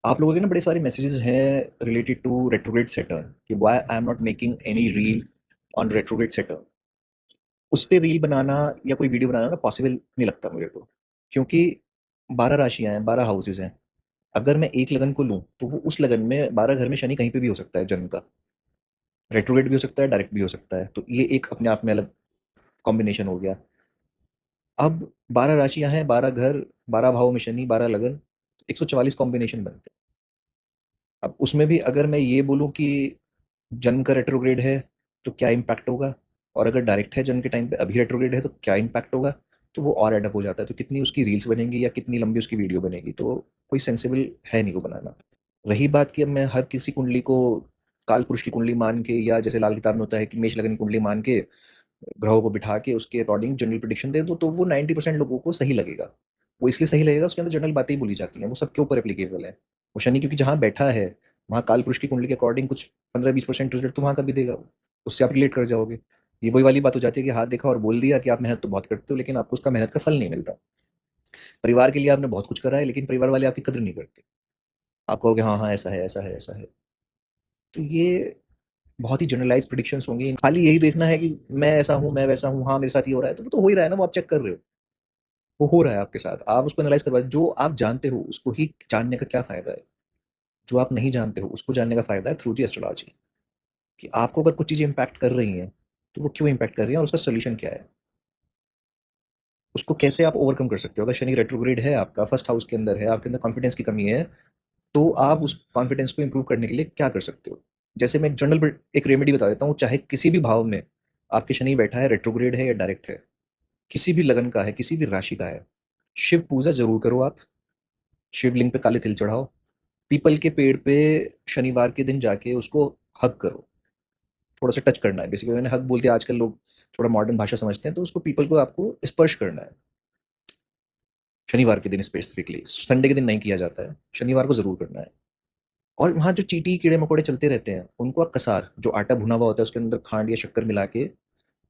आप लोगों के ना बड़े सारे मैसेजेस हैं रिलेटेड टू रेट्रोग्रेड सैटर्न कि why I am not making any reel on retrograde Saturn. उस पे रील बनाना या कोई वीडियो बनाना ना पॉसिबल नहीं लगता मुझे को, क्योंकि 12 राशियां हैं, 12 हाउसेज हैं। अगर मैं एक लगन को लूं तो वो उस लगन में 12 घर में शनि कहीं पे भी हो सकता है जन्म का। रेट्रोग्रेड भी हो सकता है, डायरेक्ट भी हो सकता है, तो ये एक अपने आप में अलग कॉम्बिनेशन हो गया। अब 12 राशियां हैं, 12 घर, 12 भाव में शनि, 12 लगन, 144 कॉम्बिनेशन बनते हैं। अब उसमें भी अगर मैं ये बोलूं कि जन्म का रेट्रोग्रेड है तो क्या इम्पैक्ट होगा, और अगर डायरेक्ट है जन्म के टाइम पे अभी रेट्रोग्रेड है तो क्या इम्पैक्ट होगा, तो वो और एडअप हो जाता है। तो कितनी उसकी रील्स बनेंगी या कितनी लंबी उसकी वीडियो बनेगी, तो कोई सेंसिबल है नहीं वो बनाना। रही बात कि अब मैं हर किसी कुंडली को काल पुरुष की कुंडली मान के, या जैसे लाल किताब में होता है कि मेष लगन की कुंडली मान के ग्रहों को बिठा के उसके अकॉर्डिंग जनरल प्रिडिक्शन दे दो, तो वो 90% लोगों को सही लगेगा। वो इसलिए सही लगेगा, उसके अंदर जनरल बातें ही बोली जाती हैं, वो सबके ऊपर एप्लीकेबल है। वो शनि क्योंकि जहाँ बैठा है वहाँ काल पुरुष की कुंडली के अकॉर्डिंग कुछ 15-20% रिजल्ट तो वहाँ का भी देगा वो। उससे आप रिलेट कर जाओगे। ये वही वाली बात हो जाती है कि हाथ देखा और बोल दिया कि आप मेहनत तो बहुत करते हो, लेकिन आपको उसका मेहनत का फल नहीं मिलता। परिवार के लिए आपने बहुत कुछ करा है, लेकिन परिवार वाले आपकी कदर नहीं करते। आप कहोगे हाँ हाँ ऐसा है, ऐसा है, ऐसा है। तो ये बहुत ही जनरलाइज प्रिडिक्शंस होंगी। खाली यही देखना है कि मैं ऐसा हूँ, मैं वैसा हूँ, हाँ मेरे साथ ये हो रहा है, तो वो तो हो ही रहा है ना, वो आप चेक कर रहे हो। वो हो रहा है आपके साथ, आप उसको एनालाइज करवा। जो आप जानते हो उसको ही जानने का क्या फायदा है। जो आप नहीं जानते हो उसको जानने का फायदा है थ्रू दी एस्ट्रोलॉजी। कि आपको अगर कुछ चीजें इंपैक्ट कर रही हैं तो वो क्यों इंपैक्ट कर रही हैं और उसका सोल्यूशन क्या है। उसको कैसे आप ओवरकम कर सकते हो। अगर शनि रेट्रोग्रेड है, आपका फर्स्ट हाउस के अंदर है, आपके अंदर कॉन्फिडेंस की कमी है, तो आप उस कॉन्फिडेंस को इंप्रूव करने के लिए क्या कर सकते हो। जैसे मैं एक जनरल एक रेमेडी बता देता हूँ। चाहे किसी भी भाव में आपके शनि बैठा है, रेट्रोग्रेड है या डायरेक्ट है, किसी भी लगन का है, किसी भी राशि का है, शिव पूजा जरूर करो आप। शिवलिंग पे काले तिल चढ़ाओ। पीपल के पेड़ पे शनिवार के दिन जाके उसको हग करो। थोड़ा सा टच करना है, बेसिकली मैंने हग बोलते हैं, आजकल लोग थोड़ा मॉडर्न भाषा समझते हैं, तो उसको पीपल को आपको स्पर्श करना है। शनिवार के दिन स्पेसिफिकली, संडे के दिन नहीं किया जाता है, शनिवार को जरूर करना है। और वहाँ जो चींटी कीड़े मकोड़े चलते रहते हैं उनको आप कसार, जो आटा भुना हुआ होता है उसके अंदर खांड या शक्कर मिला के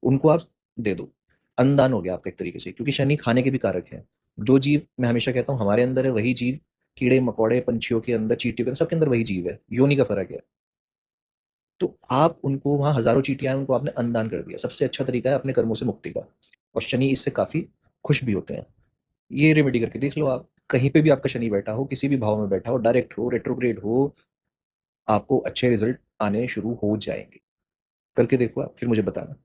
उनको आप दे दो। अन्नदान हो गया आपका एक तरीके से, क्योंकि शनि खाने के भी कारक है। जो जीव मैं हमेशा कहता हूँ हमारे अंदर है, वही जीव कीड़े मकोड़े पंछियों के अंदर, चींटियों के अंदर, सबके अंदर वही जीव है, योनि का फर्क है। तो आप उनको, वहाँ हजारों चींटियां हैं, उनको आपने अन्नदान कर दिया, सबसे अच्छा तरीका है अपने कर्मों से मुक्ति का। और शनि इससे काफी खुश भी होते हैं। ये रेमेडी करके देख लो आप। कहीं पे भी आपका शनि बैठा हो, किसी भी भाव में बैठा हो, डायरेक्ट हो, रेट्रोग्रेड हो, आपको अच्छे रिजल्ट आने शुरू हो जाएंगे। करके देखो आप, फिर मुझे बताना।